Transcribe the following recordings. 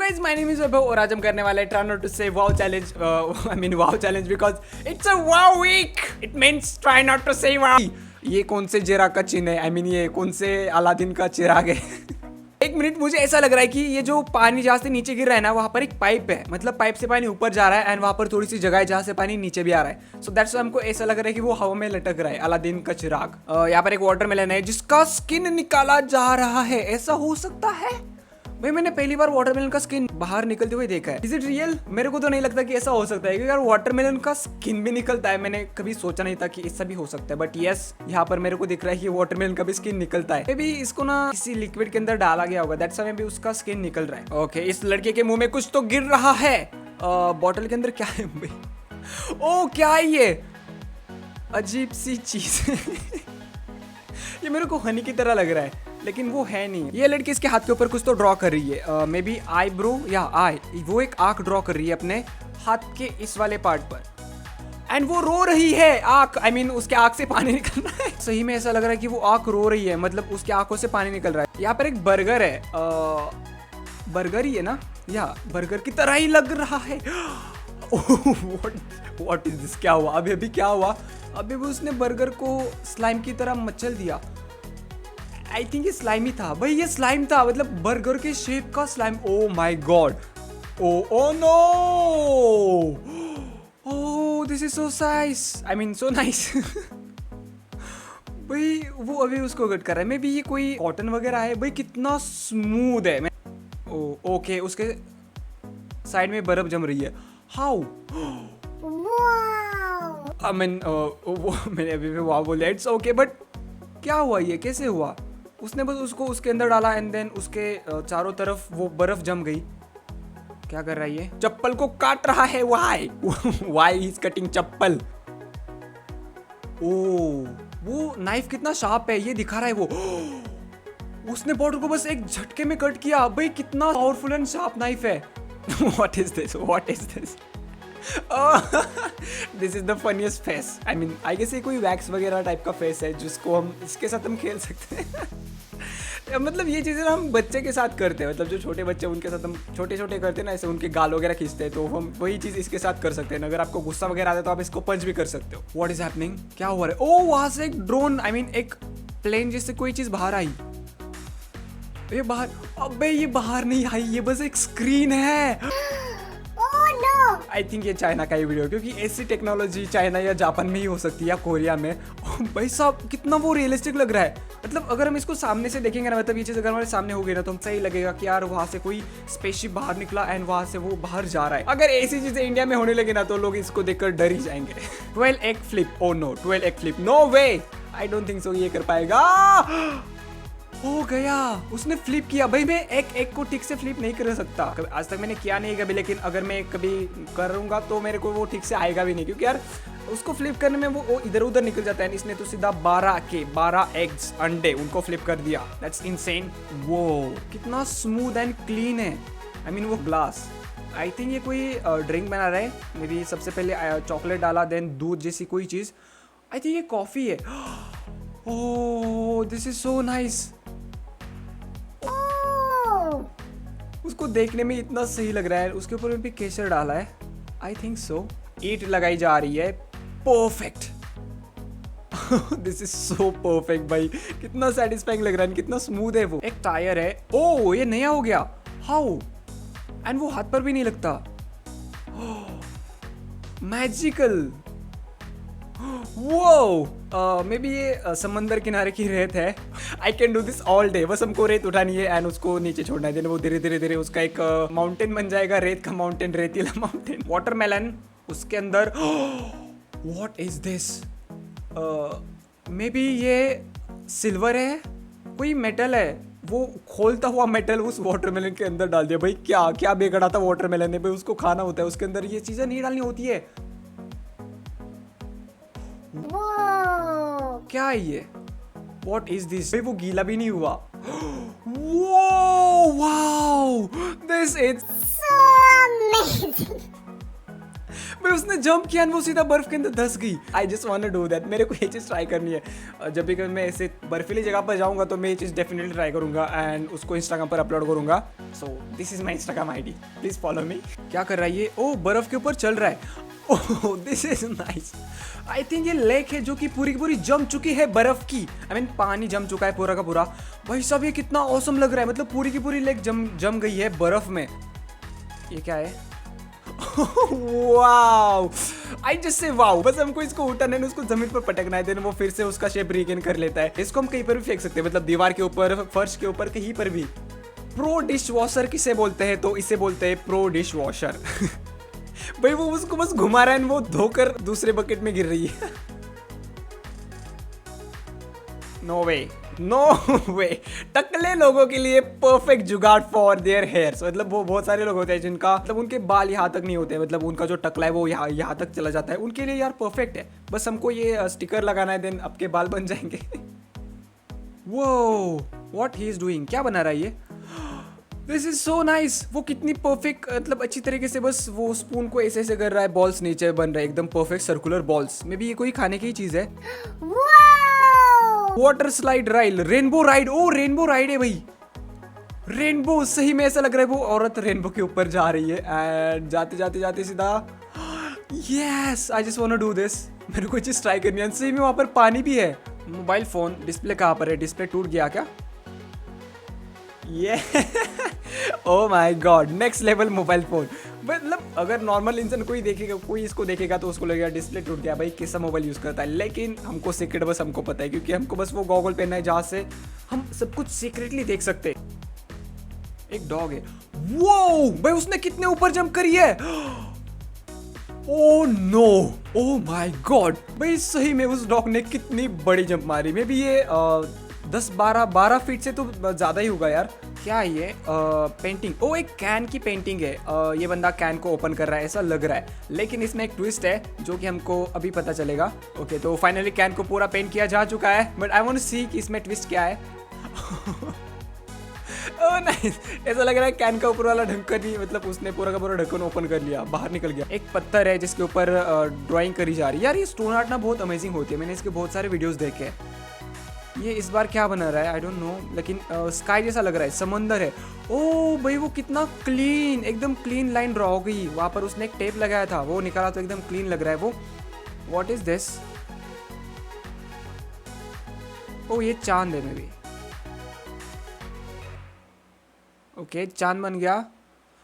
Guys my name is Vaibhav और आज हम करने वाले हैं try not to say wow challenge I mean wow challenge because it's a wow week it means try not to say wow. ये कौन से चिराग का चिन्ह है? आई मीन ये कौन से अलादीन का चिराग है? एक मिनट, मुझे ऐसा लग रहा है कि ये जो पानी जहाँ से नीचे गिर रहा है ना, वहाँ पर एक पाइप है, मतलब पाइप से पानी ऊपर जा रहा है एंड वहाँ पर थोड़ी सी जगह है जहाँ से पानी नीचे भी आ रहा है। सो दैट्स हमको ऐसा लग रहा है कि वो हवा में लटक रहा है, अलादीन का चिराग। यहाँ पर एक वाटरमेलन है जिसका स्किन निकाला जा रहा है। ऐसा हो सकता है भाई? मैंने पहली बार वाटरमेलन का स्किन बाहर निकलते हुए देखा है। Is it real? मेरे को तो नहीं लगता कि ऐसा हो सकता है, क्योंकि यार वाटरमेलन का स्किन भी निकलता है। मैंने कभी सोचा नहीं था कि ऐसा भी हो सकता है, बट यस, यहाँ पर मेरे को दिख रहा है कि वाटरमेलन का भी स्किन निकलता है। मे बी इसको ना किसी लिक्विड के अंदर डाला गया होगा, दैट्स व्हाई भी उसका स्किन निकल रहा है। ओके, इस लड़के के मुंह में कुछ तो गिर रहा है। बॉटल के अंदर क्या है भाई? ओ, क्या है ये? अजीब सी चीज ये मेरे को हनी की तरह लग रहा है, लेकिन वो है नहीं। ये लड़की इसके हाथ के ऊपर कुछ तो ड्रॉ कर रही है, मे बी आईब्रो या आई। वो एक आंख ड्रॉ कर रही है अपने हाथ के इस वाले पार्ट पर, एंड वो रो रही है। आंख, आई मीन उसके आंख से पानी निकल रहा है। सही में ऐसा लग रहा है कि वो आंख रो रही है, मतलब उसके आंखों से पानी निकल रहा है। यहाँ पर एक बर्गर है, बर्गर ही है ना, या बर्गर की तरह ही लग रहा है। What is this? क्या हुआ अभी क्या हुआ? अभी भी उसने बर्गर को स्लाइम की तरह मचल दिया। आई थिंक ये स्लाइम ही था भाई, ये स्लाइम था, मतलब बर्गर के शेप का slime. Oh my God, oh no, oh this is so nice, I mean so nice. भाई वो अभी उसको कट कर रहा है। मे बी ये कोई कॉटन वगैरह है। भाई कितना स्मूथ है। ओ ओके, उसके साइड में बर्फ जम रही है। हाउ? आई मीन मैंने अभी भी वाह बोला, इट्स ओके, बट क्या हुआ? ये कैसे हुआ? उसने बस उसको उसके अंदर डाला एंड देन उसके चारों तरफ वो बर्फ जम गई। क्या कर रहा है ये? चप्पल को काट रहा है। व्हाई व्हाई इज कटिंग चप्पल? ओ, वो नाइफ कितना शार्प है, ये दिखा रहा है वो। उसने बॉर्डर को बस एक झटके में कट किया। भाई कितना पावरफुल एंड शार्प नाइफ है। What is this? What is this? This is the funniest face. I mean I guess ये कोई वैक्स वगैरह टाइप का फेस है जिसको हम इसके साथ हम खेल सकते हैं। मतलब ये चीज़ें हम बच्चे के साथ करते हैं, मतलब जो छोटे बच्चे उनके साथ हम छोटे छोटे करते हैं ना, ऐसे उनके गाल वगैरह खींचते हैं, तो हम वही चीज़ इसके साथ कर सकते हैं। अगर आपको गुस्सा वगैरह आता है तो आप इसको पंच भी कर सकते हो। What is happening? क्या हुआ है? ओ, वहां से एक ड्रोन, आई मीन एक प्लेन जैसे कोई चीज़ बाहर आई। ये बाहर? अबे ये बाहर नहीं आई, ये बस एक स्क्रीन है। आई थिंक ये चाइना का ही वीडियो, क्योंकि ऐसी टेक्नोलॉजी चाइना या जापान में ही हो सकती है या कोरिया में। भाई साहब कितना वो रियलिस्टिक लग रहा है। मतलब अगर हम इसको सामने से देखेंगे ना, मतलब ये चीज़ अगर हमारे सामने होगी ना, तो हम सही लगेगा कि यार वहाँ से कोई स्पेसशिप बाहर निकला एंड वहाँ से वो बाहर जा रहा है। अगर ऐसी चीज़ें इंडिया में होने लगे ना, तो लोग इसको देखकर डर ही जाएंगे। 12 egg flip, oh no, 12 egg flip, no way, I don't think so ये कर पाएगा। हो गया, उसने फ्लिप किया। भाई मैं एक को ठीक से फ्लिप नहीं कर सकता, आज तक मैंने किया नहीं कभी, लेकिन अगर मैं कभी करूंगा तो मेरे को वो ठीक से आएगा भी नहीं, क्योंकि यार उसको फ्लिप करने में वो इधर उधर निकल जाता है। इसने तो सीधा 12 एग्स, अंडे, उनको फ्लिप कर दिया। That's insane. वो कितना स्मूथ एंड क्लीन है। आई मीन वो ग्लास, आई थिंक ये कोई ड्रिंक बना रहा है। मे बी सबसे पहले चॉकलेट डाला, देन दूध जैसी कोई चीज़। आई थिंक ये कॉफ़ी है। Oh this is so nice. उसको देखने में इतना सही लग रहा है। उसके ऊपर भी केसर डाला है, आई थिंक सो। ईट लगाई जा रही है, perfect. This is so perfect भाई, कितना सेटिस्फाइंग लग रहा है, कितना स्मूथ है वो। एक टायर है। ओ ये नया हो गया, हाउ? एंड वो हाथ पर भी नहीं लगता। मैजिकल। वो मे बी ये समंदर किनारे की रेत है। I can do this all day. बस हमको रेत उठानी है एंड उसको नीचे छोड़ना है, देन वो धीरे धीरे धीरे उसका एक माउंटेन बन जाएगा, रेत का माउंटेन, रेतीला माउंटेन। वाटरमेलन, उसके अंदर what is this? May be ये सिल्वर है, कोई मेटल है। वो खोलता हुआ मेटल उस वाटरमेलन के अंदर डाल दिया। भाई क्या क्या बेगड़ा था वाटरमेलन ने, भाई उसको खाना होता है, उसके अंदर ये चीजें नहीं डालनी होती है। क्या है ये? What is this? भाई वो गीला भी नहीं हुआ। Wow! This is so amazing! भाई उसने जंप किया और वो सीधा बर्फ के अंदर धंस गई। I just want to do that. मेरे को ये चीज़ ट्राई करनी है। जब भी कभी मैं ऐसे बर्फीली जगह पर जाऊंगा तो मैं ये चीज़ डेफिनेटली ट्राई करूंगा एंड उसको इंस्टाग्राम पर अपलोड करूंगा। So this is my Instagram ID, please follow me. क्या कर रहा है ये? ओ बर्फ के ऊपर चल रहा है। Oh this is nice. I think ये लेक है जो कि पूरी की पूरी जम चुकी है बर्फ की। आई मीन पानी जम चुका है पूरा का पूरा। भाई साहब ये कितना औसम लग रहा है, मतलब पूरी की पूरी लेक जम गई है बर्फ में। ये क्या है? Wow, I just say wow. बस हमको इसको उठाना है, उसको जमीन पर पटकना है, देन वो फिर से उसका शेप रीगेन कर लेता है। इसको हम कहीं पर भी फेंक सकते हैं, मतलब दीवार के ऊपर, फर्श के ऊपर, कहीं पर भी। प्रो डिश वॉशर किसे बोलते हैं? तो इसे बोलते हैं प्रो डिश वॉशर। भाई वो उसको बस घुमा रहा है, वो धोकर दूसरे बकेट में गिर रही है। नो वे, नो वे। टकले लोगों के लिए परफेक्ट जुगाड़ फॉर देयर हेयर्स। मतलब वो बहुत सारे लोग होते हैं जिनका मतलब उनके बाल यहाँ तक नहीं होते, मतलब उनका जो टकला है वो यहाँ तक चला जाता है। उनके लिए यार परफेक्ट है। बस हमको ये स्टिकर लगाना है, देन आपके बाल बन जाएंगे। वो व्हाट ही इज डूइंग? क्या बना रहा है ये? This is so nice. वो कितनी परफेक्ट, मतलब अच्छी तरीके से बस वो स्पून को ऐसे ऐसे कर रहा है, बॉल्स नीचे बन रहे हैं एकदम perfect circular balls. May be ये कोई खाने की ही चीज है। Water slide ride, rainbow ride. ओ रेनबो राइड है भाई, रेनबो। सही में ऐसा लग रहा है वो औरत रेनबो के ऊपर जा रही है एंड जाते जाते जाते सीधा yes, I just want to do this. मेरे को चीज ट्राई करनी है। सही में वहां पर पानी भी है। मोबाइल फोन डिस्प्ले कहाँ पर है? डिस्प्ले टूट गया क्या? ये ओ my God, next level mobile phone. मतलब अगर नॉर्मल इंसान कोई देखेगा, कोई इसको देखेगा तो उसको लगेगा डिस्प्ले टूट गया, भाई कैसा मोबाइल यूज करता है। लेकिन हमको सीक्रेट बस हमको पता है, क्योंकि हमको बस वो गॉगल पहनना है जहाँ से हम सब कुछ सीक्रेटली देख सकते हैं। एक डॉग है। वो भाई उसने कितने ऊपर जंप करी है। Oh no, oh my God. भाई सही में उस डॉग ने कितनी बड़ी जंप मारी। मे बी ये 10-12 फीट से तो ज़्यादा ही होगा यार। क्या है ये? पेंटिंग। ओ एक कैन की पेंटिंग है। ये बंदा कैन को ओपन कर रहा है ऐसा लग रहा है, लेकिन इसमें एक ट्विस्ट है जो कि हमको अभी पता चलेगा। ओके तो फाइनली कैन को पूरा पेंट किया जा चुका है, बट आई वांट टू सी कि इसमें ट्विस्ट क्या है। Oh nice. ऐसा लग रहा है कैन का ऊपर वाला ढक्कन ही, मतलब उसने पूरा का पूरा ढक्कन ओपन कर लिया, बाहर निकल गया। एक पत्थर है जिसके ऊपर ड्राइंग करी जा रही है। यार ये स्टोन आर्ट ना बहुत अमेजिंग होती है, मैंने इसके बहुत सारे वीडियोस देखे हैं। ये इस बार क्या बना रहा है आई डोंट नो, लेकिन स्काई जैसा लग रहा है, समंदर है। ओ भाई वो कितना क्लीन, एकदम क्लीन लाइन ड्रॉ हो गई। वहाँ पर उसने एक टेप लगाया था, वो निकाला तो एकदम क्लीन लग रहा है वो। What is this? ओ ये चांद है मे बी। ओके चांद बन गया।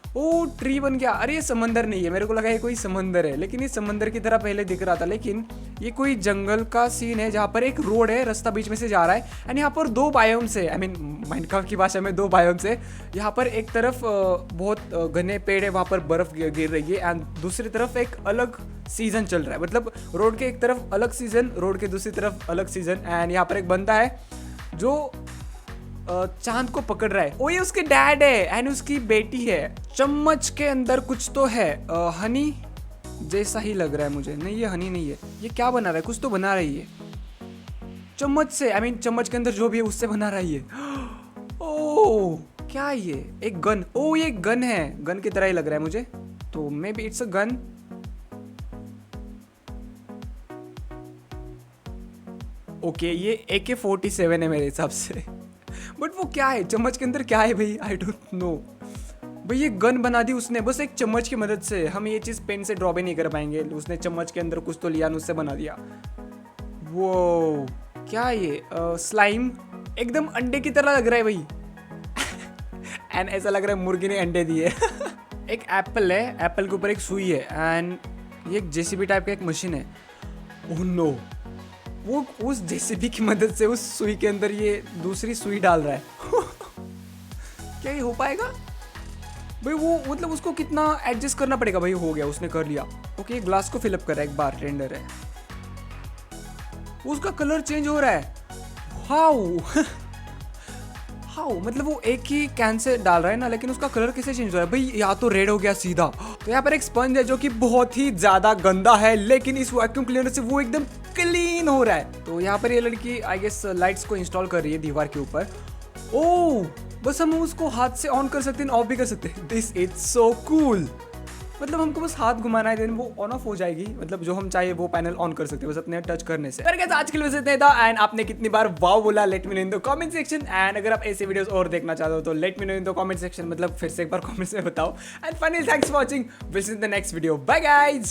ओ ट्री बन गया। अरे ये समंदर नहीं है, मेरे को लगा ये कोई समंदर है, लेकिन ये समंदर की तरह पहले दिख रहा था, लेकिन ये कोई जंगल का सीन है जहाँ पर एक रोड है, रास्ता बीच में से जा रहा है एंड यहाँ पर 2 बायोम्स है। आई मीन माइनक्राफ्ट की भाषा में 2 बायोम्स है। यहाँ पर एक तरफ बहुत घने पेड़ है, वहाँ पर बर्फ गिर रही है एंड दूसरी तरफ एक अलग सीजन चल रहा है। मतलब रोड के एक तरफ अलग सीजन, रोड के दूसरी तरफ अलग सीजन एंड यहाँ पर एक बंदा है जो चांद को पकड़ रहा है। ओ ये उसके डैड है एंड उसकी बेटी है। चम्मच के अंदर कुछ तो है, हनी जैसा ही लग रहा है मुझे। नहीं ये हनी नहीं है, ये क्या बना रहा है? कुछ तो बना रही है चम्मच से। आई मीन चम्मच के अंदर जो भी है उससे बना रही है। ओ क्या ये? एक गन। ओ ये गन है, गन की तरह ही लग रहा है मुझे, तो may be it's a gun. Okay ये AK-47 है मेरे हिसाब से। बट वो क्या है? चम्मच के अंदर क्या है भाई? I don't know. भाई ये गन बना दी उसने बस एक चम्मच की मदद से। हम ये चीज़ पेन से ड्रॉ भी नहीं कर पाएंगे। उसने चम्मच के अंदर कुछ तो लिया उससे बना दिया। वो क्या है ये? स्लाइम एकदम अंडे की तरह लग रहा है भाई। एंड ऐसा लग रहा है मुर्गी ने अंडे दिए। एक एप्पल है, एप्पल के ऊपर एक सुई है एंड ये एक JCB टाइप का एक मशीन है। ओह नो, वो उस JCB की मदद से उस सुई के अंदर ये दूसरी सुई डाल रहा है। क्या ये हो पाएगा भाई? वो मतलब उसको कितना एडजस्ट करना पड़ेगा भाई। हो गया, उसने कर लिया। ओके ग्लास को फिलअप कर रहा है, एक बार रेंडर है, उसका कलर चेंज हो रहा है। हाउ हाउ मतलब वो एक ही कैन से डाल रहा है ना, लेकिन उसका कलर कैसे चेंज हो रहा है भाई? यहाँ तो रेड हो गया सीधा। तो यहाँ पर एक स्पंज है जो कि बहुत ही ज्यादा गंदा है, लेकिन इस वैक्यूम क्लीनर से वो एकदम क्लीन हो रहा है। तो यहाँ पर ये लड़की आई गेस लाइट्स को इंस्टॉल कर रही है दीवार के ऊपर। ओह बस हम उसको हाथ से ऑन कर सकते हैं, ऑफ भी कर सकते हैं। This is so cool. मतलब हमको बस हाथ घुमाना है, देन वो ऑन ऑफ हो जाएगी। मतलब जो हम चाहे वो पैनल ऑन कर सकते हैं बस अपने टच करने से। पर आज के लिए बस इतना था। एंड आपने कितनी बार वाव बोला let me know in the comment section. And अगर आप ऐसे वीडियोस और देखना चाहते हो तो let me know in the comment section, मतलब फिर से एक बार कमेंट्स में बताओ। And finally thanks for watching, will see in the next video, bye guys.